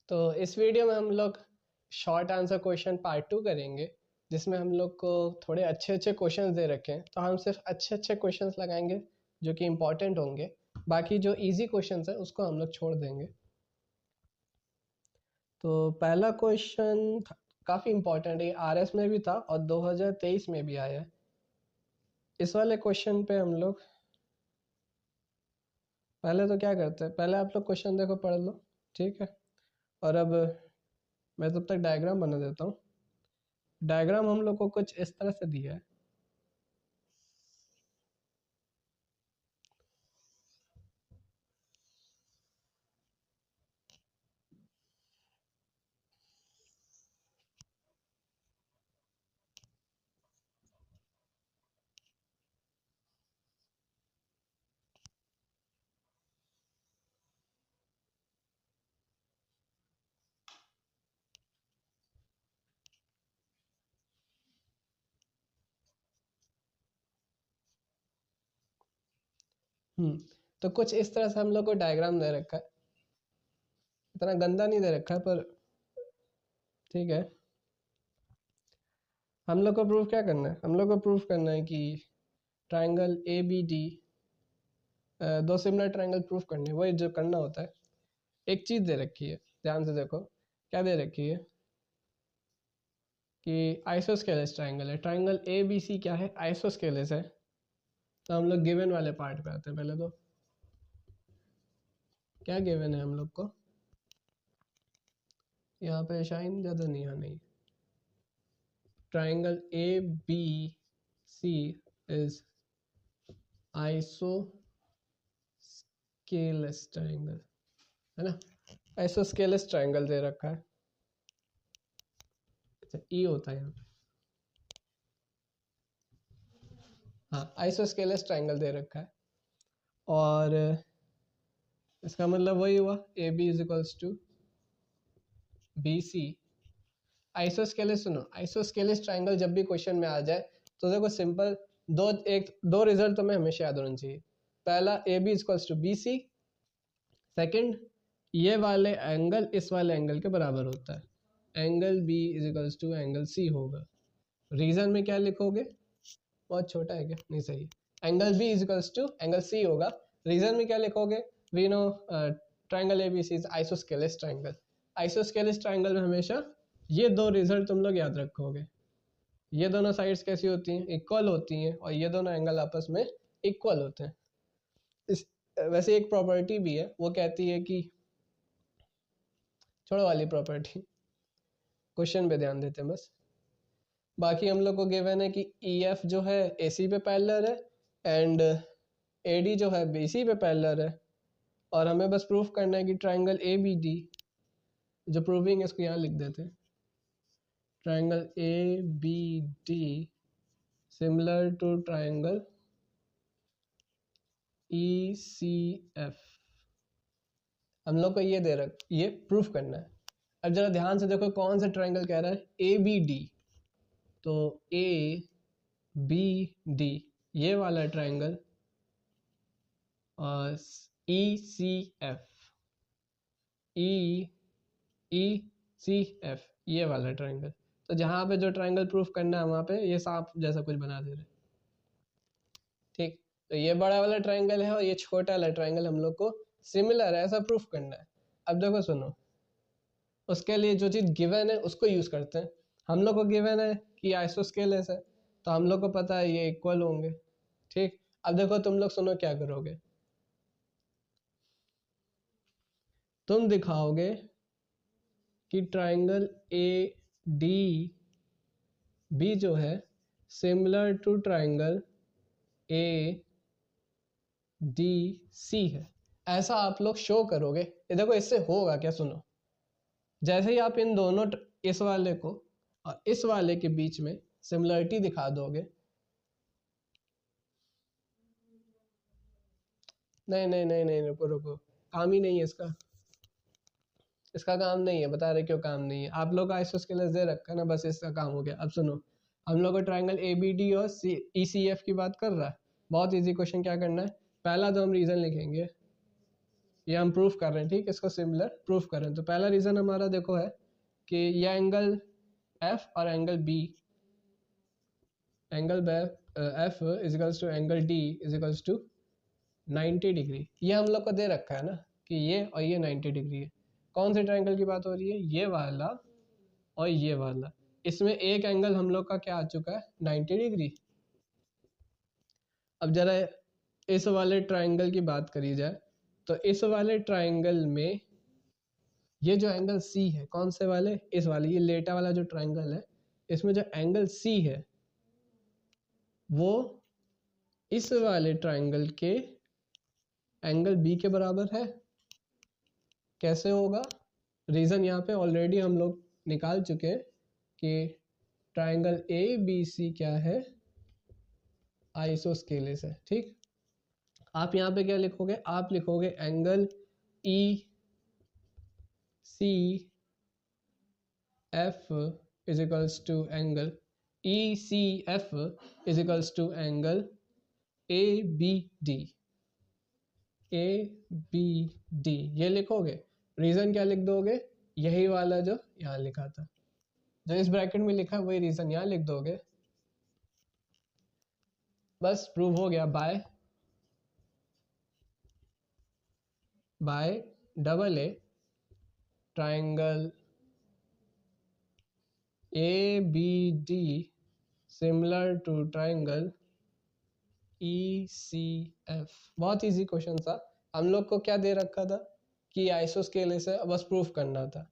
तो इस वीडियो में हम लोग शॉर्ट आंसर क्वेश्चन पार्ट 2 करेंगे, जिसमें हम लोग को थोड़े अच्छे अच्छे क्वेश्चंस दे रखे हैं। तो हम सिर्फ अच्छे अच्छे क्वेश्चंस लगाएंगे जो कि इम्पोर्टेंट होंगे, बाकी जो इजी क्वेश्चंस है उसको हम लोग छोड़ देंगे। तो पहला क्वेश्चन काफ़ी इम्पोर्टेंट है, आरएस में भी था और 2023 में भी आया है। इस वाले क्वेश्चन पे हम लोग पहले तो क्या करते हैं, पहले आप लोग क्वेश्चन देखो, पढ़ लो, ठीक है। और अब मैं तब तक डायग्राम बना देता हूँ। डायग्राम हम लोग को कुछ इस तरह से दिया है। तो कुछ इस तरह से हम लोग को डायग्राम दे रखा है। इतना गंदा नहीं दे रखा है, पर ठीक है। हम लोग को प्रूफ क्या करना है, हम लोग को प्रूफ करना है कि ट्राइंगल ए बी डी, दो सिमिलर ट्राइंगल प्रूफ करने, वही जो करना होता है। एक चीज़ दे रखी है, ध्यान से देखो क्या दे रखी है कि आइसोस्केलेस ट्राइंगल है। ट्राइंगल ए बी सी क्या है, आइसोस्केलेस है। तो हम लोग गिवन वाले पार्ट पे आते हैं। पहले तो क्या गिवन है हम लोग को, यहाँ पे शाइन ज़्यादा नहीं आनी। triangle ABC is isosceles triangle, है ना। isosceles triangle दे रखा है। अच्छा, ई होता है यहाँ पे, हाँ, isosceles triangle दे रखा है। और इसका मतलब वही हुआ, A B is equals to B C. Isosceles, सुनो, आइसोस्केलेस ट्राइंगल जब भी क्वेश्चन में आ जाए तो देखो सिंपल दो रिजल्ट तुम्हें हमेशा याद होना चाहिए। पहला A B equals to B C, second ये वाले एंगल इस वाले एंगल के बराबर होता है, angle B is equals to angle C होगा। रीजन में क्या लिखोगे, बहुत छोटा है क्या, नहीं सही, angle B is equals to angle C होगा। रीजन में क्या लिखोगे, we know triangle A B C is isosceles triangle. Isosceles triangle में हमेशा ये दो रिजल्ट तुम लोग याद रखोगे। ये दोनों साइड्स कैसी होती हैं, इक्वल होती हैं, और ये दोनों एंगल आपस में इक्वल होते हैं। इस वैसे एक प्रॉपर्टी भी है, वो कहती है कि, छोड़ो वाली प्रॉपर्टी, क्वेश्चन पे ध्यान देते हैं बस। बाकी हम लोग को गिवन है कि ई एफ जो है ए सी पे पैरेलल है एंड ए डी जो है बी सी पे पैरेलल है। और हमें बस प्रूफ करना है कि ट्राइंगल ए बी डी, जो प्रूविंग है इसको यहाँ लिख देते हैं, triangle A B D similar to triangle E C F. हम लोग को ये दे रख, ये प्रूफ करना है। अब जरा ध्यान से देखो कौन सा ट्राइंगल कह रहा है, ए बी डी। तो ए बी डी ये वाला ट्राइंगल, और ई सी एफ, ई सी एफ ये वाला ट्राइंगल। तो जहाँ पे जो ट्राइंगल प्रूफ करना है वहाँ पे ये सांप जैसा कुछ बना दे रहे, ठीक। तो ये बड़ा वाला ट्राइंगल है और ये छोटा वाला ट्राइंगल हम लोग को सिमिलर है, ऐसा प्रूफ करना है। अब देखो सुनो, उसके लिए जो चीज़ गिवन है उसको यूज़ करते हैं। हम लोग को गिवन है कि आइसोस्केलेस है, तो हम लोग को पता है ये इक्वल होंगे, ठीक। अब देखो तुम लोग सुनो क्या करोगे, तुम दिखाओगे कि ट्राइंगल ए डी बी जो है similar to triangle A D C है, ऐसा आप लोग शो करोगे। ये देखो इससे होगा क्या, सुनो, जैसे ही आप इन दोनों इस वाले को और इस वाले के बीच में सिमिलरिटी दिखा दोगे, नहीं नहीं नहीं नहीं, रुको रुको, काम ही नहीं है इसका, इसका काम नहीं है, बता रहे क्यों काम नहीं है। आप लोग का आइसोस्केलेस दे रखा है ना, बस इसका काम हो गया। अब सुनो, हम लोग को ट्राइंगल ए बी डी और ई सी एफ की बात कर रहा है। बहुत इजी क्वेश्चन, क्या करना है, पहला तो हम रीजन लिखेंगे ये हम प्रूफ कर रहे हैं, ठीक, इसको सिमिलर प्रूफ कर रहे हैं। तो पहला रीज़न हमारा देखो है कि ये एंगल एफ और angle B, angle F equals to angle D equals to 90 degree, ये हम लोग को दे रखा है ना कि ये और ये 90 डिग्री है। कौन से ट्रायंगल की बात हो रही है? ये वाला और ये वाला। इसमें एक एंगल हम लोग का क्या आ चुका है? 90 डिग्री। अब जरा इस वाले ट्रायंगल की बात करी जाए तो इस वाले ट्रायंगल में ये जो एंगल सी है, कौन से वाले? इस वाले, ये लेटा वाला जो ट्रायंगल है, इसमें जो एंगल सी है वो इस वाले ट्रायंगल के एंगल बी के बराबर है। कैसे होगा? रीज़न यहाँ पे ऑलरेडी हम लोग निकाल चुके हैं कि ट्रायंगल ए बी सी क्या है? आइसोस्केलेस है, ठीक। आप यहाँ पे क्या लिखोगे? आप लिखोगे angle E C F is equals to angle E C F is equals to angle A B D, A B D ये लिखोगे। रीज़न क्या लिख दोगे? यही वाला जो यहाँ लिखा था, जो इस ब्रैकेट में लिखा है वही रीज़न यहाँ लिख दोगे। बस प्रूव हो गया by double A triangle A B D similar to triangle E C F. बहुत इजी क्वेश्चन था। हम लोग को क्या दे रखा था कि आइसोस्केलेस है, बस प्रूफ करना था।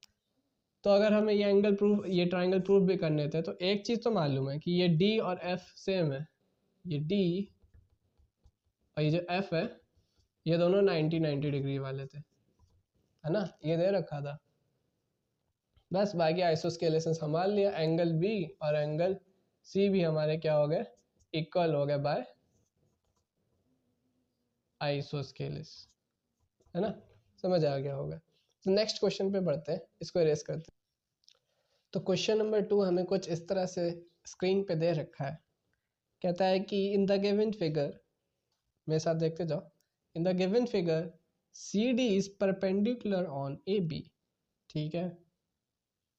तो अगर हमें ये ट्रायंगल प्रूफ भी करने थे तो एक चीज़ तो मालूम है कि ये डी और एफ सेम है। ये डी और ये जो एफ है ये दोनों 90 डिग्री वाले थे, है ना, ये दे रखा था। बस बाकी आइसोस्केलेस संभाल लिया। एंगल बी और एंगल सी भी हमारे क्या हो गए? इक्वल हो गए बाय आइसोस्केलेस, है ना, समझ आ गया होगा। तो नेक्स्ट क्वेश्चन पे बढ़ते हैं, इसको इरेज करते हैं। तो क्वेश्चन नंबर 2 हमें कुछ इस तरह से स्क्रीन पे दे रखा है। कहता है कि इन द गिवन फिगर, मेरे साथ देखते जाओ, in the given figure C D is perpendicular on A B, ठीक है,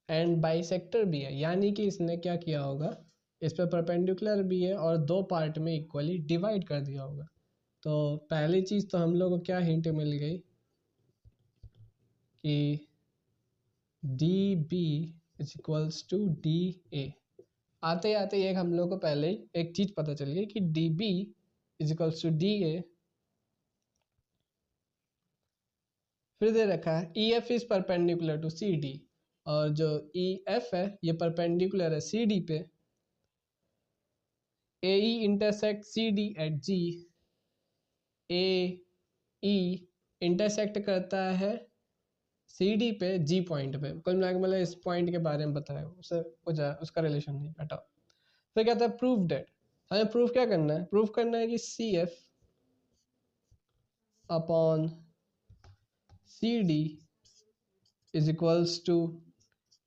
एंड बाइसेक्टर भी है, यानी कि इसने क्या किया होगा? इस पर परपेंडिकुलर भी है और दो पार्ट में इक्वली डिवाइड कर दिया होगा। तो पहली चीज़ तो हम लोग को क्या हिंट मिल गई कि D B is equals to D A. आते आते एक हम लोग को पहले ही एक चीज़ पता चल गई कि D B is equals to D A. फिर दे रखा है E F is perpendicular to C D, और जो ई एफ है ये परपेंडिकुलर है सी डी पे। A E intersect C D at G, A E intersect करता है सी डी पे जी पॉइंट पे। कुल मिला के मतलब इस पॉइंट के बारे में बताया, उससे कुछ उसका रिलेशन नहीं, हटाओ। फिर कहता है प्रूव डेट। हमें प्रूफ क्या करना है? प्रूफ करना है कि C F upon C D is equals to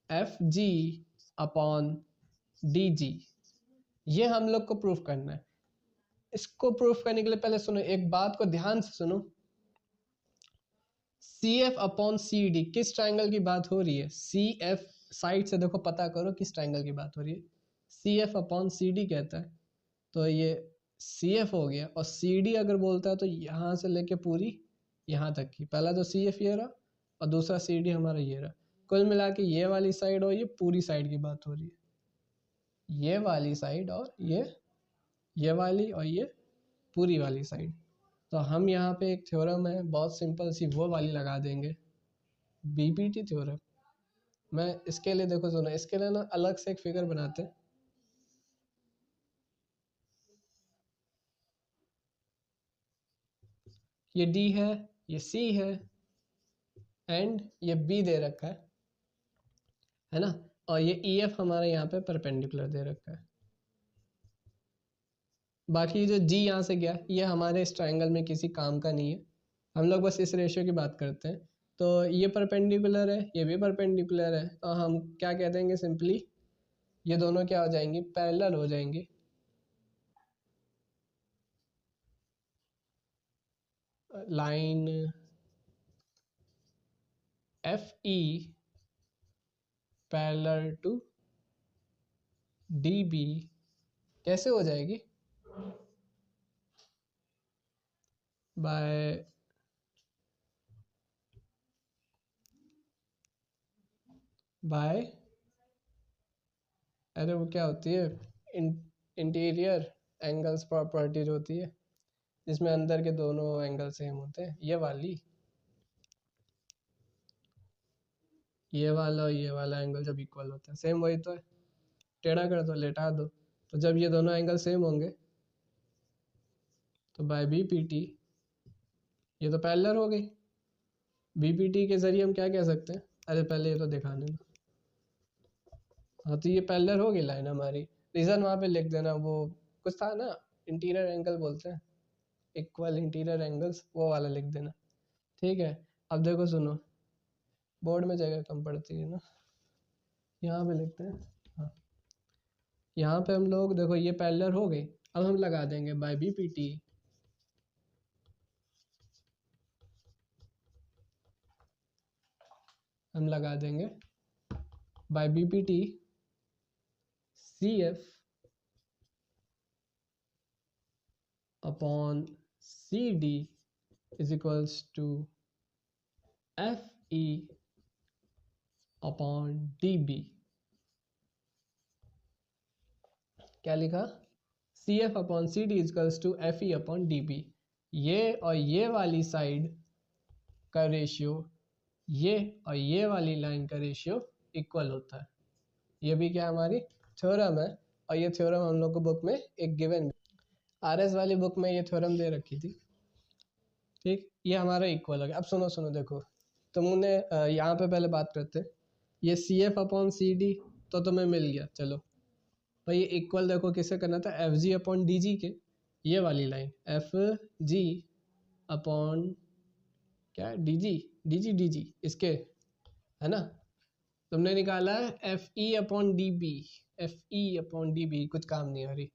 F G upon D G. ये हम लोग को प्रूफ करना है। इसको प्रूफ करने के लिए पहले सुनो, एक बात को ध्यान से सुनो। C F upon C D किस ट्राइंगल की बात हो रही है? सी एफ साइड से देखो, पता करो किस ट्राइंगल की बात हो रही है। C F upon C D कहता है तो ये सी एफ हो गया, और सी डी अगर बोलता है तो यहाँ से लेके पूरी यहाँ तक की। पहला तो सी एफ ये रहा और दूसरा सी डी हमारा ये रहा। कुल मिला के ये वाली साइड और ये पूरी साइड की बात हो रही है। ये वाली साइड और ये वाली और ये पूरी वाली साइड। तो हम यहाँ पे एक थ्योरम है बहुत सिंपल सी, वो वाली लगा देंगे, बीपीटी थ्योरम। मैं इसके लिए देखो सुनो, इसके लिए ना अलग से एक फिगर बनाते हैं। ये डी है, ये सी है, एंड ये बी दे रखा है ना, और ये ई एफ हमारा यहाँ पे परपेंडिकुलर दे रखा है। बाकी जो जी यहाँ से गया ये हमारे इस ट्रायंगल में किसी काम का नहीं है, हम लोग बस इस रेशियो की बात करते हैं। तो ये परपेंडिकुलर है, ये भी परपेंडिकुलर है, तो हम क्या कह देंगे सिंपली, ये दोनों क्या हो जाएंगी? पैरेलल हो जाएंगी। Line F E parallel to D B कैसे हो जाएगी? बाय अरे वो क्या होती है, इंटीरियर एंगल्स प्रॉपर्टी जो होती है, जिसमें अंदर के दोनों एंगल सेम होते हैं, ये वाली, ये वाला और ये वाला एंगल जब इक्वल होता है, सेम वही तो है, टेढ़ा कर दो, लेटा दो, तो जब ये दोनों एंगल सेम होंगे तो बाय बी पी टी, ये तो पैरेलल हो गई, बी पी टी के जरिए हम क्या कह सकते हैं, अरे पहले ये तो दिखाने दो, हाँ तो ये पैरेलल हो गई लाइन हमारी, रीज़न वहाँ पे लिख देना, वो कुछ था ना, इंटीरियर एंगल बोलते हैं, इक्वल इंटीरियर एंगल्स, वो वाला लिख देना, ठीक है। अब देखो सुनो, बोर्ड में जगह कम पड़ती है ना, यहाँ पे लिखते हैं, हाँ यहाँ पे हम लोग देखो ये पैरेलल हो गई, अब हम लगा देंगे बाय बी पी टी, हम लगा देंगे by B P T C F upon C D is equals to F E upon D B. क्या लिखा? C F upon C D equals to F E upon D B. ये और ये वाली side का रेशियो, ये और ये वाली लाइन का रेशियो इक्वल होता है। ये भी क्या हमारी थ्योरम है, और ये थ्योरम हम लोग को बुक में एक गिवन, आरएस वाली बुक में ये थ्योरम दे रखी थी, ठीक, ये हमारा इक्वल हो गया। अब सुनो सुनो देखो, तुमने यहाँ पे पहले बात करते, ये C F upon C D तो तुम्हें मिल गया, चलो भाई ये इक्वल देखो किसे करना था, F G upon D G के, ये वाली लाइन एफ जी अपॉन क्या डी जी इसके, है ना, तुमने निकाला है F E upon D B, F E upon D B, कुछ काम नहीं आ रही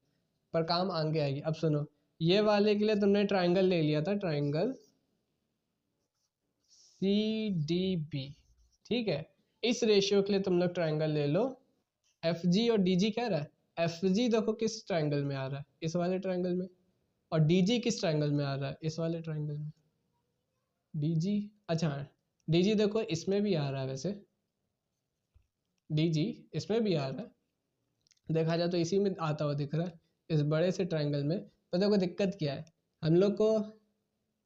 पर काम आगे आएगी। अब सुनो, ये वाले के लिए तुमने ट्राइंगल ले लिया था, ट्राइंगल सी डी बी, ठीक है, इस रेशियो के लिए तुम लोग ट्राइंगल ले लो, एफ जी और डी जी कह रहा है, एफ जी देखो किस ट्राइंगल में आ रहा है, इस वाले ट्राइंगल में, और डी जी किस ट्राइंगल में आ रहा है, इस वाले ट्राइंगल में, डी जी, अच्छा डी जी देखो इसमें भी आ रहा है, वैसे डी जी इसमें भी आ रहा है, देखा जाए तो इसी में आता हुआ दिख रहा है, इस बड़े से ट्राइंगल में। तो देखो दिक्कत क्या है, हम लोग को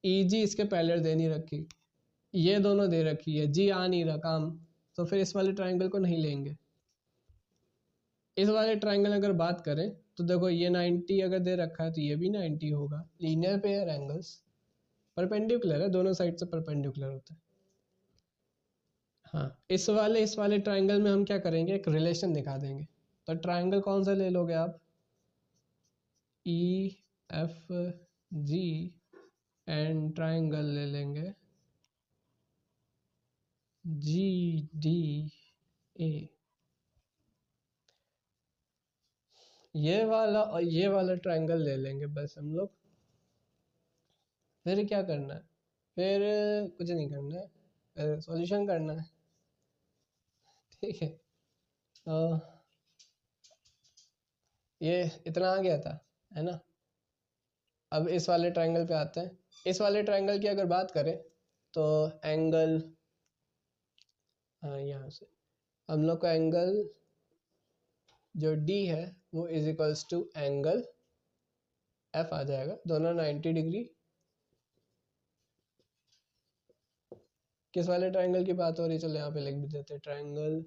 ई जी इसके पैरेलल दे नहीं रखी, ये दोनों दे रखी है, जी आ नहीं रहा काम, तो फिर इस वाले ट्राइंगल को नहीं लेंगे। इस वाले ट्राइंगल अगर बात करें तो देखो ये 90 अगर दे रखा है तो ये भी 90 होगा, लीनियर पेयर एंगल्स, परपेंडिकुलर है, दोनों साइड से परपेंडिकुलर होता है। हाँ, इस वाले ट्राइंगल में हम क्या करेंगे, एक रिलेशन दिखा देंगे। तो ट्राइंगल कौन सा ले लोगे आप, ई एफ जी, एंड ट्राइंगल ले लेंगे जी डी ए, ये वाला और ये वाला ट्राइंगल ले लेंगे बस हम लोग। फिर क्या करना है, फिर कुछ नहीं करना है, सॉल्यूशन करना है, ठीक है। तो ये इतना आ गया था, है ना। अब इस वाले ट्राइंगल पे आते हैं, इस वाले ट्राइंगल की अगर बात करें तो एंगल, हाँ यहाँ से हम लोग का एंगल जो D है वो is equals to angle F आ जाएगा, दोनों 90 डिग्री। किस वाले ट्राइंगल की बात हो रही है, चलो यहाँ पे लिख भी देते हैं, ट्राइंगल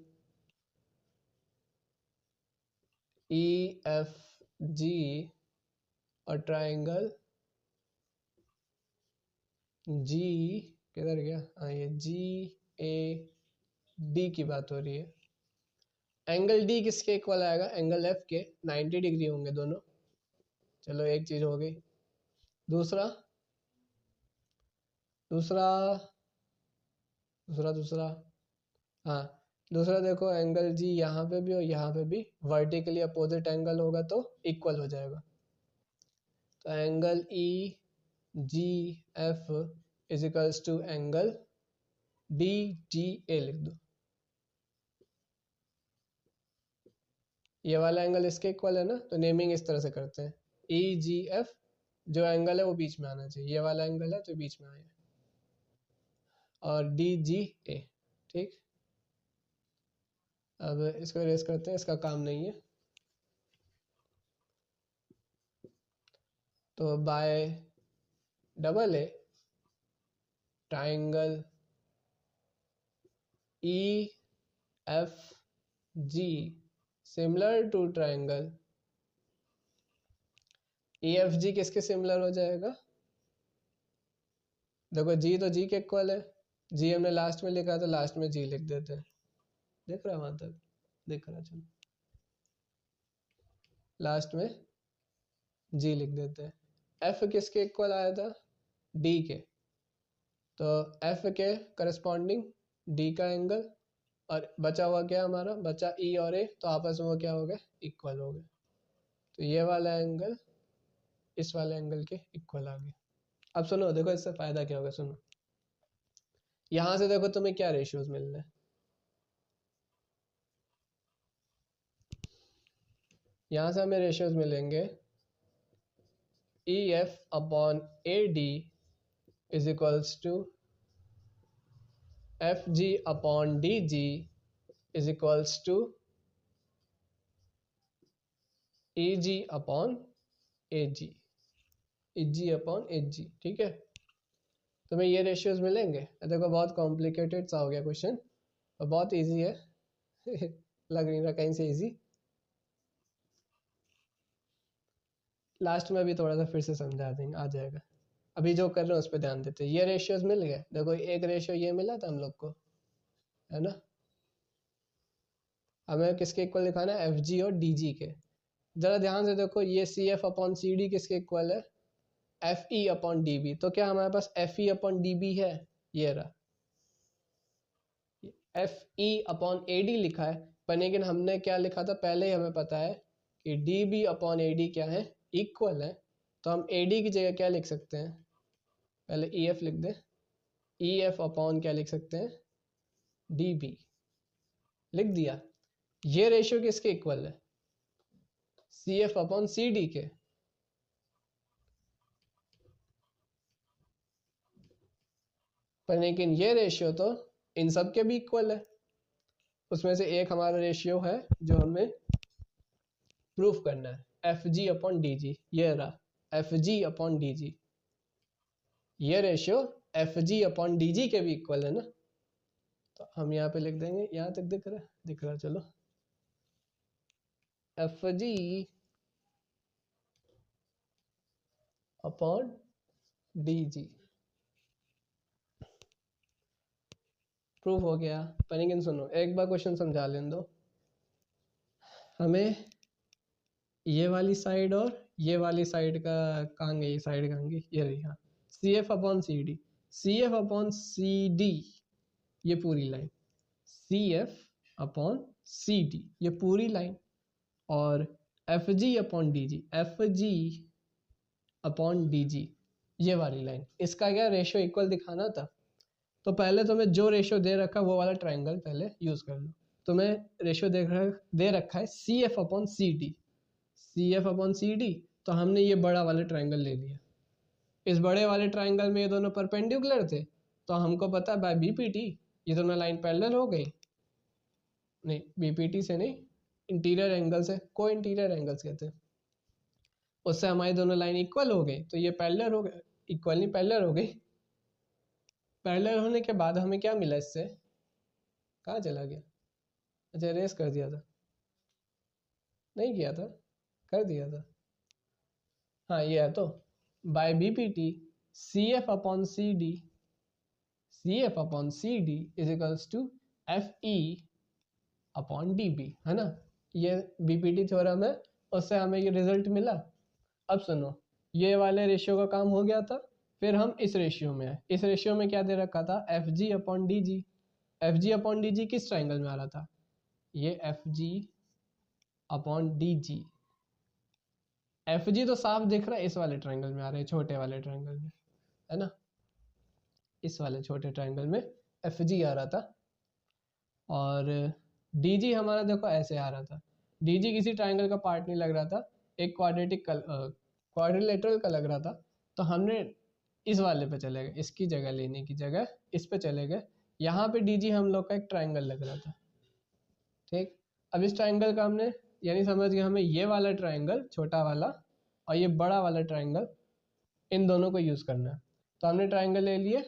ई एफ जी और ट्राइंगल जी, किधर गया, हाँ ये जी ए डी की बात हो रही है। एंगल डी किसके इक्वल आएगा, एंगल एफ के, 90 डिग्री होंगे दोनों। चलो एक चीज हो गई, दूसरा दूसरा दूसरा दूसरा हाँ, दूसरा देखो एंगल जी यहाँ पे भी और यहाँ पे भी वर्टिकली अपोजिट एंगल होगा तो इक्वल हो जाएगा। तो angle E G F is equals to angle D G A लिख दो। ये वाला एंगल इसके इक्वल है ना, तो नेमिंग इस तरह से करते हैं, ई जी एफ, जो एंगल है वो बीच में आना चाहिए, ये वाला एंगल है तो बीच में आया, और डी जी ए। ठीक, अब इसको इरेज करते हैं, इसका काम नहीं है। तो by double A triangle E F G similar to triangle E F G किसके सिमिलर हो जाएगा? देखो जी तो जी के इक्वल है, जी हमने लास्ट में लिखा तो लास्ट में जी लिख देते हैं। देख रहा है वहां तक? देख रहा, चलो लास्ट में जी लिख देते हैं। एफ किसके इक्वल आया था? डी के, तो एफ के करस्पॉन्डिंग डी का एंगल, और बचा हुआ क्या हमारा? बचा ई और ए, तो आपस में वो क्या हो गए? इक्वल हो गए। तो ये वाला एंगल इस वाले एंगल के इक्वल आ गया। अब सुनो, देखो इससे फायदा क्या होगा, सुनो। यहां से देखो तुम्हें क्या रेशियोज मिल रहे हैं, यहां से हमें रेशियोज मिलेंगे E F upon A D is equals to F G upon D G is equals to A G upon A G, A G upon A G. ठीक है, तुम्हें ये रेशियोज मिलेंगे। देखो बहुत कॉम्प्लिकेटेड सा हो गया क्वेश्चन, और बहुत इजी है लग नहीं रहा कहीं से इजी। लास्ट में भी थोड़ा सा फिर से समझा देंगे, आ जाएगा। अभी जो कर रहे हैं उस पर ध्यान देते हैं। ये रेशियोज मिल गए, देखो एक रेशियो ये मिला था हम लोग को, है ना। हमें किसके इक्वल लिखाना है? एफ जी और डी जी के। जरा ध्यान से देखो, ये C F upon C D किसके इक्वल है? F E upon D B. तो क्या हमारे पास F E upon D B है? ये रहा, F E upon A D लिखा है, पर लेकिन हमने क्या लिखा था पहले ही हमें पता है कि D B upon A D क्या है? इक्वल है। तो हम ए डी की जगह क्या लिख सकते हैं? पहले ई एफ लिख दे, ई एफ अपॉन क्या लिख सकते हैं? डी बी लिख दिया। ये रेशियो किसके इक्वल है? C F upon C D के। पर लेकिन ये रेशियो तो इन सब के भी इक्वल है। उसमें से एक हमारा रेशियो है जो हमें प्रूफ करना है, F G upon D G. ये रहा F G upon D G, ये ratio F G upon D G के भी इक्वल है ना। तो हम यहाँ पे लिख देंगे, यहाँ तक दिख रहा है? दिख रहा, चलो एफ जी अपॉन डी जी प्रूफ हो गया। पर लेकिन सुनो, एक बार क्वेश्चन समझा लेने दो। हमें ये वाली साइड और ये वाली साइड का कहाँ गई? साइड कहाँ गई? ये रही, हाँ, C F upon C D. C F upon C D ये पूरी line, C F upon C D ये पूरी लाइन, और F G upon D G, F G upon D G ये वाली लाइन। इसका क्या रेशियो इक्वल दिखाना था, तो पहले तुम्हें जो रेशियो दे रखा है वो वाला ट्राइंगल पहले यूज कर लो। तुम्हें रेशियो दे रखा है C F upon C D, C F upon C D. तो हमने ये बड़ा वाला ट्राइंगल ले लिया, इस बड़े वाले ट्राइंगल में ये दोनों परपेंडिकुलर थे, तो हमको पता है बाय बीपीटी ये दोनों लाइन पैरेलल हो गई। नहीं, बीपीटी से नहीं, इंटीरियर एंगल से, को इंटीरियर एंगल्स कहते हैं, उससे हमारी दोनों लाइन इक्वल हो गई। तो ये पैरेलल हो गए, इक्वल नहीं पैरेलल हो गई। पैरेलल होने के बाद हमें क्या मिला इससे? कहाँ चला गया? अच्छा, रेस कर दिया था, नहीं किया था, कर दिया था। हाँ ये है, तो by BPT C F upon C D, C F upon C D is equals to F E upon D B, है ना। ये बीपीटी थ्योरम है, उससे हमें ये रिजल्ट मिला। अब सुनो, ये वाले रेशियो का काम हो गया था, फिर हम इस रेशियो में आए। इस रेशियो में क्या दे रखा था? F G upon D G. F G upon D जी किस ट्राइंगल में आ रहा था? ये F G upon D G. F जी तो साफ दिख रहा है, इस वाले ट्राइंगल में आ रहा है, छोटे वाले ट्राइंगल में, है ना। इस वाले छोटे ट्राइंगल में एफ जी आ रहा था और डी जी हमारा देखो ऐसे आ रहा था। डी जी किसी ट्राइंगल का पार्ट नहीं लग रहा था, एक क्वाड्रिलेटरल का लग रहा था। तो हमने इस वाले पे चले गए, इसकी जगह लेने की जगह इस पे चले गए। यहाँ पे डी जी हम लोग का एक ट्राइंगल लग रहा था, ठीक। अब इस ट्राइंगल का हमने यानी समझ गए हमें ये वाला ट्राइंगल छोटा वाला और ये बड़ा वाला ट्राइंगल, इन दोनों को यूज़ करना है। तो हमने ट्राइंगल ले लिए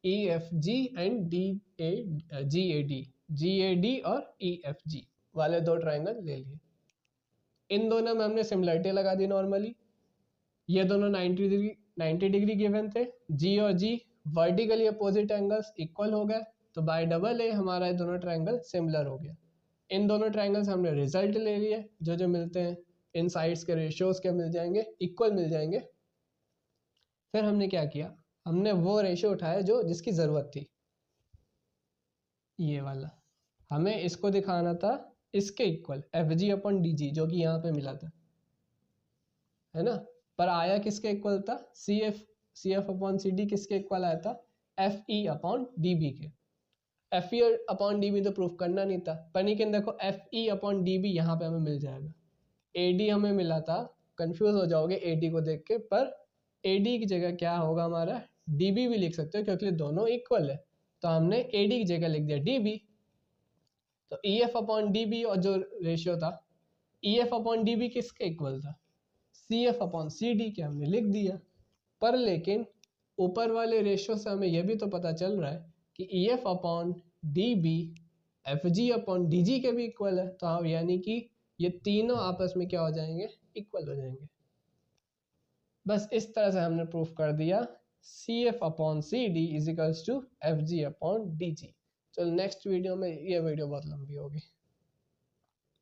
E F G and G A D और ई एफ जी वाले दो ट्राइंगल ले लिए। इन दोनों में हमने सिमिलरिटी लगा दी नॉर्मली। ये दोनों 90 डिग्री गिवन थे, जी और जी वर्टिकली अपोजिट एंगल्स इक्वल हो गए, तो बाय डबल ए हमारा ये दोनों ट्राइंगल सिमिलर हो गया। इन दोनों ट्राइंगल्स हमने रिजल्ट ले लिए, जो जो मिलते हैं इन साइड्स के रेशियोज क्या मिल जाएंगे, इक्वल मिल जाएंगे। फिर हमने क्या किया, हमने वो रेशियो उठाया जो जिसकी ज़रूरत थी, ये वाला। हमें इसको दिखाना था इसके equal F G upon D जी, जो कि यहाँ पे मिला था, है ना। पर आया किसके इक्वल था, C F upon C D किसके इक्वल आया था, F E upon D B के। F E upon D B तो प्रूफ करना नहीं था, पर लेकिन देखो F E upon D B यहाँ पे हमें मिल जाएगा। ए डी हमें मिला था, कंफ्यूज हो जाओगे ए डी को देख के, पर ए डी की जगह क्या होगा हमारा, डी बी भी लिख सकते हो क्योंकि दोनों इक्वल है। तो हमने ए डी की जगह लिख दिया डी बी। तो E F upon D B और जो रेशियो था E F upon D B किसके इक्वल था, C F upon C D के, हमने लिख दिया। पर लेकिन ऊपर वाले रेशियो से हमें यह भी तो पता चल रहा है कि E F upon D B F G upon D G के भी इक्वल है। तो यानी कि ये तीनों आपस में क्या हो जाएंगे, इक्वल हो जाएंगे। बस इस तरह से हमने प्रूफ कर दिया C F upon C D is equals to F G upon D G. चलो नेक्स्ट वीडियो में, ये वीडियो बहुत लंबी होगी।